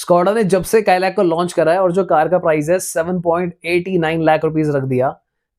Skoda ने जब से काइलैक को लॉन्च करा है और जो कार का प्राइस है 7.89 लाख रुपीस रख दिया,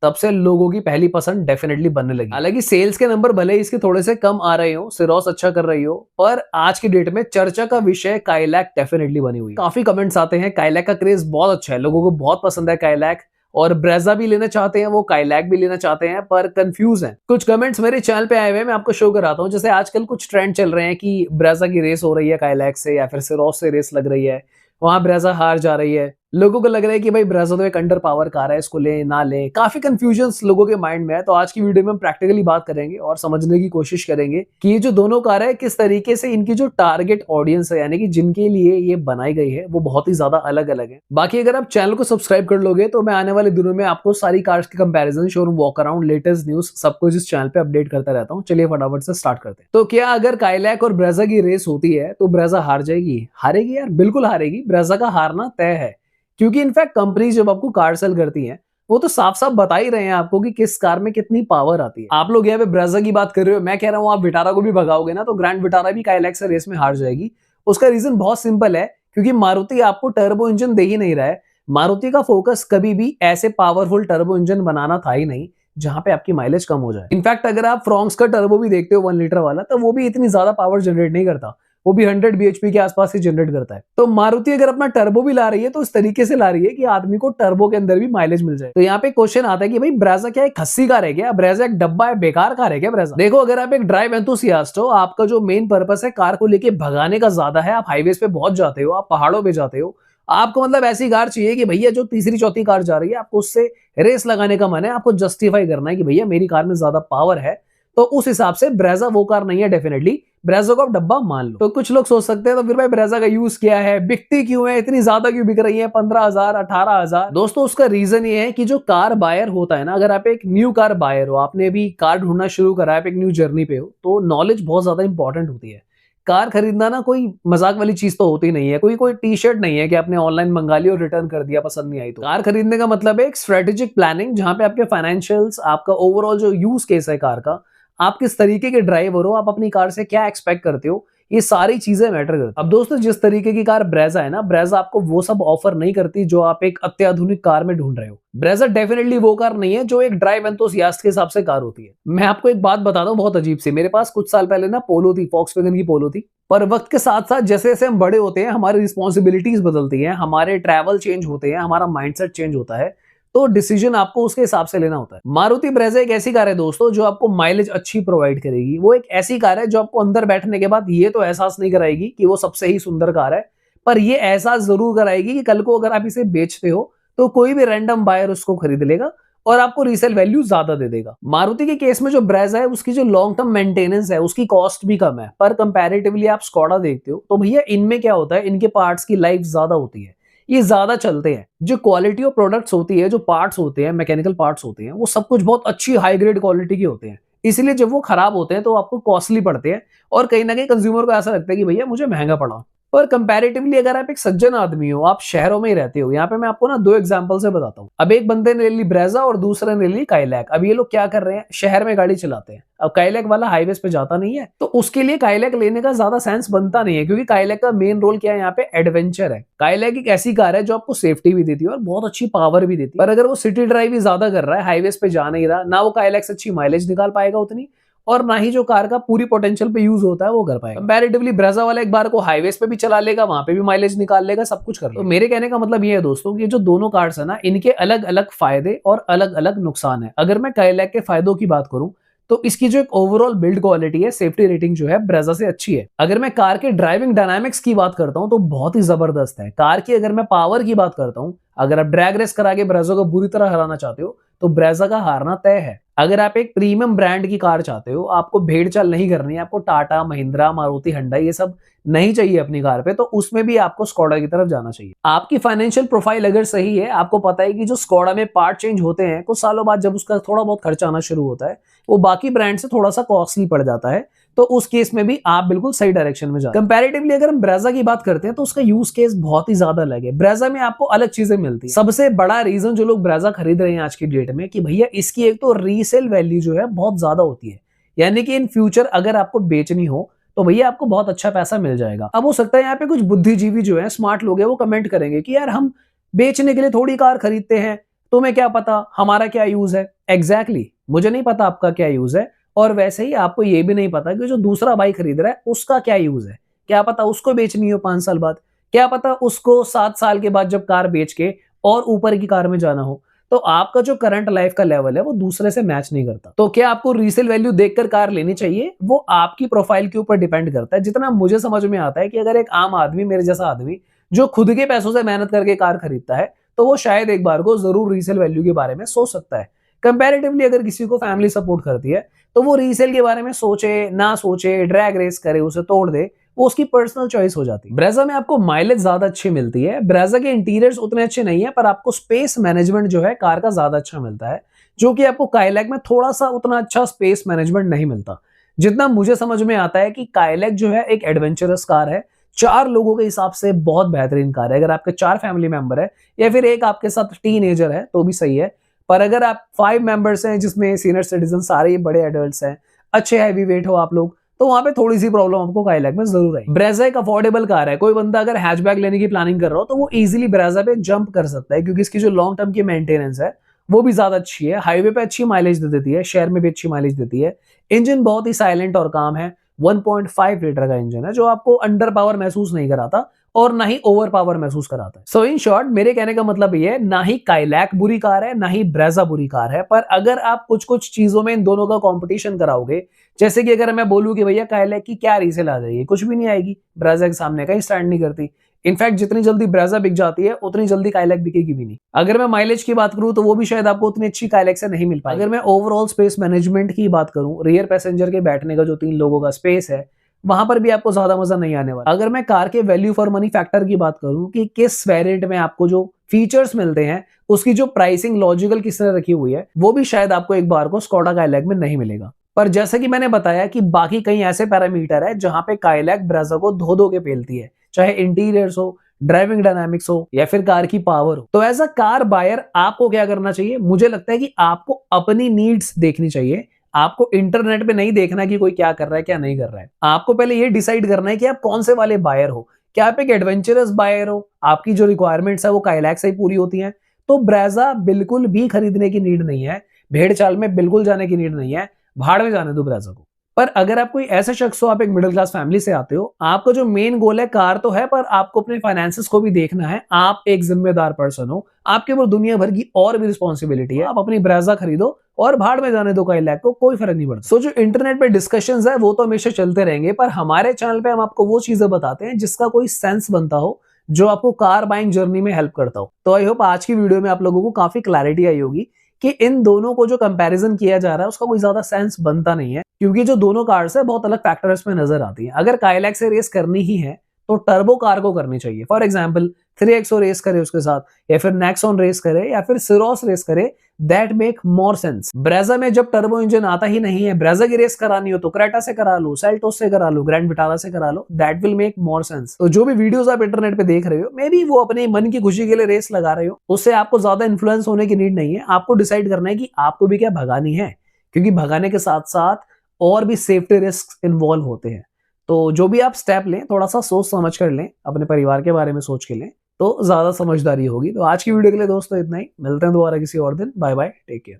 तब से लोगों की पहली पसंद डेफिनेटली बनने लगी। हालांकि सेल्स के नंबर भले ही इसके थोड़े से कम आ रहे हो, सिरोस अच्छा कर रही हो, पर आज की डेट में चर्चा का विषय काइलैक डेफिनेटली बनी हुई है। काफी कमेंट्स आते हैं, काइलैक का क्रेज बहुत अच्छा है, लोगों को बहुत पसंद है काइलैक, और ब्रेजा भी लेना चाहते हैं, वो काइलैक भी लेना चाहते हैं, पर कंफ्यूज हैं। कुछ कमेंट्स मेरे चैनल पे आए हुए हैं, मैं आपको शो कराता हूं। जैसे आजकल कुछ ट्रेंड चल रहे हैं कि ब्रेजा की रेस हो रही है काइलैक से, या फिर सिरोस से रेस लग रही है, वहां ब्रेजा हार जा रही है। लोगों को लग रहा है कि भाई ब्रेजा तो एक अंडर पावर कार है, इसको ले ना ले, काफी कंफ्यूजन लोगों के माइंड में है। तो आज की वीडियो में हम प्रैक्टिकली बात करेंगे और समझने की कोशिश करेंगे कि ये जो दोनों कार है किस तरीके से इनकी जो टारगेट ऑडियंस है, यानी कि जिनके लिए ये बनाई गई है, वो बहुत ही ज्यादा अलग अलग है। बाकी अगर आप चैनल को सब्सक्राइब कर लोगे तो मैं आने वाले दिनों में आपको सारी कार्स की comparison, showroom walk around, latest news सब कुछ इस चैनल पे अपडेट करता रहता हूँ। चलिए फटाफट से स्टार्ट करते हैं। तो क्या अगर काइलैक और ब्रेजा की रेस होती है तो ब्रेजा हार जाएगी? हारेगी यार, बिल्कुल हारेगी। ब्रेजा का हारना तय है, क्योंकि इनफैक्ट कंपनी जब आपको कार सेल करती हैं वो तो साफ साफ बता ही रहे हैं आपको कि किस कार में कितनी पावर आती है। आप लोग यहाँ पे ब्रेजा की बात कर रहे हो, मैं कह रहा हूँ आप विटारा को भी भगाओगे ना तो ग्रैंड विटारा भी काइलैक से रेस में हार जाएगी। उसका रीजन बहुत सिंपल है, क्योंकि मारुति आपको टर्बो इंजन दे ही नहीं रहा है। मारुति का फोकस कभी भी ऐसे पावरफुल टर्बो इंजन बनाना था ही नहीं जहां पे आपकी माइलेज कम हो जाए। इनफैक्ट अगर आप फ्रॉन्क्स का टर्बो भी देखते हो 1 लीटर वाला, तो वो भी इतनी ज्यादा पावर जनरेट नहीं करता, वो भी 100 bhp के आसपास ही जनरेट करता है। तो मारुति अगर अपना टर्बो भी ला रही है तो इस तरीके से ला रही है कि आदमी को टर्बो के अंदर भी माइलेज मिल जाए। तो यहाँ पे क्वेश्चन आता है कि भाई ब्रेजा क्या एक खस्सी कार है क्या? ब्रेजा एक डब्बा है, बेकार कार है क्या ब्रेजा? देखो, अगर आप एक ड्राइव एंथुसियास्ट हो, आपका जो मेन पर्पस है कार को लेके भगाने का ज्यादा है, आप हाईवेज पे बहुत जाते हो, आप पहाड़ों पे जाते हो, आपको मतलब ऐसी कार चाहिए कि भैया जो तीसरी चौथी कार जा रही है आपको उससे रेस लगाने का मन है, आपको जस्टिफाई करना है कि भैया मेरी कार में ज्यादा पावर है, तो उस हिसाब से ब्रेजा वो कार नहीं है। डेफिनेटली ब्रेजा को आप डब्बा मान लो। तो कुछ लोग सोच सकते हैं तो फिर भाई ब्रेजा का यूज क्या है, बिकती क्यों है, इतनी ज्यादा क्यों बिक रही है, 15,000 18,000? दोस्तों, उसका रीजन ये है कि जो कार बायर होता है ना, अगर आप एक न्यू कार बायर हो, आपने अभी कार ढूंढना शुरू करा है, आप एक न्यू जर्नी पे हो, तो नॉलेज बहुत ज्यादा इंपॉर्टेंट होती है। कार खरीदना ना कोई मजाक वाली चीज तो होती नहीं है, कोई टी शर्ट नहीं है कि आपने ऑनलाइन मंगा ली और रिटर्न कर दिया, पसंद नहीं आई तो। कार खरीदने का मतलब है एक स्ट्रेटेजिक प्लानिंग, जहां पे आपके फाइनेंशियल्स, आपका ओवरऑल जो यूज केस है कार का, आप किस तरीके के ड्राइवर हो, आप अपनी कार से क्या एक्सपेक्ट करते हो, ये सारी चीजें मैटर करती हैं। अब दोस्तों, जिस तरीके की कार ब्रेजा है ना, ब्रेजा आपको वो सब ऑफर नहीं करती जो आप एक अत्याधुनिक कार में ढूंढ रहे हो। ब्रेजा डेफिनेटली वो कार नहीं है जो एक ड्राइव एंथुसियास्ट के हिसाब से कार होती है। मैं आपको एक बात बताता हूँ बहुत अजीब सी, मेरे पास कुछ साल पहले ना पोलो थी, वॉक्सवैगन की पोलो थी, पर वक्त के साथ साथ जैसे जैसे हम बड़े होते हैं हमारी रिस्पॉन्सिबिलिटीज बदलती हैं, हमारे ट्रैवल चेंज होते हैं, हमारा माइंडसेट चेंज होता है, तो डिसीजन आपको उसके हिसाब से लेना होता है। मारुति ब्रेजा एक ऐसी कार है दोस्तों जो आपको माइलेज अच्छी प्रोवाइड करेगी। वो एक ऐसी कार है जो आपको अंदर बैठने के बाद ये तो एहसास नहीं कराएगी कि वो सबसे ही सुंदर कार है, पर ये एहसास जरूर कराएगी कि कल को अगर आप इसे बेचते हो तो कोई भी रैंडम बायर उसको खरीद लेगा और आपको रीसेल वैल्यू ज्यादा दे देगा। मारुति के केस में जो ब्रेजा है उसकी जो लॉन्ग टर्म मेंटेनेंस है, उसकी कॉस्ट भी कम है, पर कंपैरेटिवली आप स्कोडा देखते हो तो भैया इनमें क्या होता है, इनके पार्ट्स की लाइफ ज्यादा होती है, ये ज्यादा चलते हैं। जो क्वालिटी ऑफ प्रोडक्ट्स होती है, जो पार्ट्स होते हैं, मैकेनिकल पार्ट्स होते हैं, वो सब कुछ बहुत अच्छी हाई ग्रेड क्वालिटी के होते हैं, इसलिए जब वो खराब होते हैं तो आपको कॉस्टली पड़ते हैं और कहीं ना कहीं कंज्यूमर को ऐसा लगता है कि भैया मुझे महंगा पड़ा। पर कंपैरेटिवली अगर आप एक सज्जन आदमी हो, आप शहरों में ही रहते हो, यहाँ पे मैं आपको ना 2 एग्जांपल से बताता हूँ। अब एक बंदे ने ले ली ब्रेजा और दूसरे ने ले ली काइलैक। अब ये लोग क्या कर रहे हैं, शहर में गाड़ी चलाते हैं। अब काइलैक वाला हाईवेज पे जाता नहीं है, तो उसके लिए काइलैक लेने का ज्यादा सेंस बनता नहीं है, क्योंकि काइलैक का मेन रोल क्या है यहाँ पे, एडवेंचर है। काइलैक एक ऐसी कार है जो आपको सेफ्टी भी देती है और बहुत अच्छी पावर भी देती है, पर अगर वो सिटी ड्राइव ही ज्यादा कर रहा है, हाईवेज पे जा नहीं रहा, ना वो काइलैक से अच्छी माइलेज निकाल पाएगा उतनी, और ना ही जो कार का पूरी पोटेंशियल पे यूज होता है वो कर पाएगा। कंपैरेटिवली ब्रेजा वाला एक बार को हाईवेज पे भी चला लेगा, वहां पे भी माइलेज निकाल लेगा, सब कुछ कर लेगा। तो मेरे कहने का मतलब ये है दोस्तों कि जो दोनों कार्स है ना, इनके अलग अलग फायदे और अलग अलग नुकसान है। अगर मैं काइलैक के फायदों की बात करूं तो इसकी जो एक ओवरऑल बिल्ड क्वालिटी है, सेफ्टी रेटिंग जो है ब्रेजा से अच्छी है। अगर मैं कार के ड्राइविंग डायनामिक्स की बात करता हूं तो बहुत ही जबरदस्त है। कार की अगर मैं पावर की बात करता हूं, अगर आप ड्रैग रेस करा के ब्रेजा को बुरी तरह हराना चाहते हो तो ब्रेजा का हारना तय है। अगर आप एक प्रीमियम ब्रांड की कार चाहते हो, आपको भेड़ चाल नहीं करनी है, आपको टाटा, महिंद्रा, मारुति, हुंडई ये सब नहीं चाहिए अपनी कार पे, तो उसमें भी आपको स्कोडा की तरफ जाना चाहिए। आपकी फाइनेंशियल प्रोफाइल अगर सही है, आपको पता है कि जो स्कोडा में पार्ट चेंज होते हैं कुछ सालों बाद, जब उसका थोड़ा बहुत खर्चा आना शुरू होता है, वो बाकी ब्रांड से थोड़ा सा कॉस्टली पड़ जाता है, तो उस केस में भी आप बिल्कुल सही डायरेक्शन में जाते हैं। कंपैरेटिवली अगर हम ब्रेजा की बात करते हैं तो उसका यूज केस बहुत ही ज्यादा अलग है। ब्रेजा में आपको अलग चीजें मिलती है। सबसे बड़ा रीजन जो लोग ब्रेजा खरीद रहे हैं आज की डेट में, कि भैया इसकी एक तो रीसेल वैल्यू जो है बहुत ज्यादा होती है, यानी कि इन फ्यूचर अगर आपको बेचनी हो तो भैया आपको बहुत अच्छा पैसा मिल जाएगा। अब हो सकता है यहाँ पे कुछ बुद्धिजीवी जो है, स्मार्ट लोग हैं, वो कमेंट करेंगे कि यार हम बेचने के लिए थोड़ी कार खरीदते हैं, तुम्हें क्या पता हमारा क्या यूज है। एग्जैक्टली मुझे नहीं पता आपका क्या यूज है, और वैसे ही आपको ये भी नहीं पता कि जो दूसरा भाई खरीद रहा है उसका क्या यूज है। क्या पता उसको बेचनी हो 5 साल बाद, क्या पता उसको 7 साल के बाद जब कार बेच के और ऊपर की कार में जाना हो। तो आपका जो करंट लाइफ का लेवल है वो दूसरे से मैच नहीं करता। तो क्या आपको रीसेल वैल्यू देखकर कार लेनी चाहिए, वो आपकी प्रोफाइल के ऊपर डिपेंड करता है। जितना मुझे समझ में आता है कि अगर एक आम आदमी, मेरे जैसा आदमी जो खुद के पैसों से मेहनत करके कार खरीदता है, तो वो शायद एक बार को जरूर रीसेल वैल्यू के बारे में सोच सकता है। कंपैरेटिवली अगर किसी को फैमिली सपोर्ट करती है तो वो रीसेल के बारे में सोचे ना सोचे, ड्रैग रेस करे, उसे तोड़ दे, वो उसकी पर्सनल चॉइस हो जाती है। ब्रेजा में आपको माइलेज ज्यादा अच्छी मिलती है। ब्रेजा के इंटीरियर्स उतने अच्छे नहीं है, पर आपको स्पेस मैनेजमेंट जो है कार का ज्यादा अच्छा मिलता है, जो कि आपको काइलैक में थोड़ा सा उतना अच्छा स्पेस मैनेजमेंट नहीं मिलता। जितना मुझे समझ में आता है कि काइलैक जो है एक एडवेंचरस कार है, 4 लोगों के हिसाब से बहुत बेहतरीन कार है। अगर आपके 4 फैमिली मेंबर है या फिर एक आपके साथ टीनेजर है तो भी सही है, पर अगर आप 5 मेंबर्स हैं जिसमें सीनियर सिटीजन सारे बड़े एडल्ट्स हैं, अच्छे हैवी वेट हो आप लोग, तो वहां पे थोड़ी सी प्रॉब्लम आपको काइलैक में जरूर है। ब्रेजा एक अफोर्डेबल कार है। कोई बंदा अगर हैचबैक लेने की प्लानिंग कर रहा हो तो वो इजीली ब्रेजा पे जंप कर सकता है, क्योंकि इसकी जो लॉन्ग टर्म की मेंटेनेंस है वो भी ज्यादा अच्छी है। हाईवे पे अच्छी माइलेज दे देती है, शहर में भी अच्छी माइलेज देती है। इंजन बहुत ही साइलेंट और काम है। 1.5 लीटर का इंजन है जो आपको अंडर पावर महसूस नहीं कराता और ना ही ओवर पावर महसूस कराता है। सो इन शॉर्ट मेरे कहने का मतलब ये है, ना ही काइलैक बुरी कार है ना ही ब्रेजा बुरी कार है, पर अगर आप कुछ कुछ चीजों में इन दोनों का कंपटीशन कराओगे, जैसे कि अगर मैं बोलूं कि भैया काइलैक की क्या रीसेल आ जाएगी, कुछ भी नहीं आएगी। ब्रेजा के सामने कहीं स्टैंड नहीं करती। इनफैक्ट जितनी जल्दी ब्रेजा बिक जाती है उतनी जल्दी काइलैक बिकेगी भी नहीं। अगर मैं माइलेज की बात करूं तो वो भी शायद आपको उतनी अच्छी काइलैक से नहीं मिल पाएगी। अगर मैं ओवरऑल स्पेस मैनेजमेंट की बात करूं, रियर पैसेंजर के बैठने का जो 3 लोगों का स्पेस है, वहां पर भी आपको ज्यादा मजा नहीं आने वाला। अगर मैं कार के वैल्यू फॉर मनी फैक्टर की बात करूं कि किस वेरिएंट में आपको जो फीचर्स मिलते हैं, उसकी जो प्राइसिंग लॉजिकल किसने रखी हुई है, वो भी शायद आपको एक बार को स्कोडा काइलैक में नहीं मिलेगा। पर जैसे कि मैंने बताया कि बाकी कई ऐसे पैरामीटर है जहां पे काइलैक ब्रेजा को धो धो के पेलती है, चाहे इंटीरियर्स हो, ड्राइविंग डायनामिक्स हो या फिर कार की पावर हो। तो एज अ कार बायर आपको क्या करना चाहिए, मुझे लगता है कि आपको अपनी नीड्स देखनी चाहिए। आपको इंटरनेट पे नहीं देखना कि कोई क्या कर रहा है क्या नहीं कर रहा है। आपको पहले ये डिसाइड करना है कि आप कौन से वाले बायर हो। क्या आप एक एडवेंचरस बायर हो, आपकी जो रिक्वायरमेंट्स है वो काइलैक से ही पूरी होती हैं, तो ब्रेजा बिल्कुल भी खरीदने की नीड नहीं है। भेड़ चाल में बिल्कुल जाने की नीड नहीं है, भाड़ में जाने दो ब्रेजा को। पर अगर आप कोई ऐसे शख्स हो, आप एक मिडिल क्लास फैमिली से आते हो, आपका जो मेन गोल है कार तो है, पर आपको अपने फाइनेंसेस को भी देखना है, आप एक जिम्मेदार पर्सन हो, आपके ऊपर दुनिया भर की और भी रिस्पॉन्सिबिलिटी है। आप अपनी ब्रेजा खरीदो और भाड़ में जाने दो काइलैक को, कोई फर्क नहीं पड़ता। सो जो इंटरनेट पे डिस्कशंस है वो तो हमेशा चलते रहेंगे, पर हमारे चैनल पे हम आपको वो चीजें बताते हैं जिसका कोई सेंस बनता हो, जो आपको कार बाइंग जर्नी में हेल्प करता हो। तो आई होप आज की वीडियो में आप लोगों को काफी क्लैरिटी आई होगी कि इन दोनों को जो कंपैरिजन किया जा रहा है उसका कोई ज्यादा सेंस बनता नहीं है, क्योंकि जो दोनों कार्स है बहुत अलग फैक्टर्स में नजर आती है। अगर काइलैक से रेस करनी ही है तो टर्बो कार को करनी चाहिए। फॉर एग्जांपल 3XO रेस करे उसके साथ, या फिर नेक्सॉन रेस करे, या फिर सिरोस रेस करे, that make more sense. Brezza में जब टर्बो इंजन आता ही नहीं है, ब्रेजा की रेस करानी हो तो क्रेटा से करा लो, सेल्टोस से करा लो, ग्रैंड विटारा से करा लो, that will make more sense. तो जो भी वीडियोस आप इंटरनेट पे देख रहे हो, मे बी वो अपने मन की खुशी के लिए रेस लगा रहे हो, उससे आपको ज्यादा इन्फ्लुएंस होने की नीड नहीं है। आपको डिसाइड करना है कि आपको भी क्या भगानी है, क्योंकि भगाने के साथ साथ और भी सेफ्टी रिस्क इन्वॉल्व होते हैं। तो जो भी आप स्टेप लें थोड़ा सा सोच समझ कर लें, अपने परिवार के बारे में सोच के लें, तो ज्यादा समझदारी होगी। तो आज की वीडियो के लिए दोस्तों इतना ही, मिलते हैं दोबारा किसी और दिन। Bye bye, take care.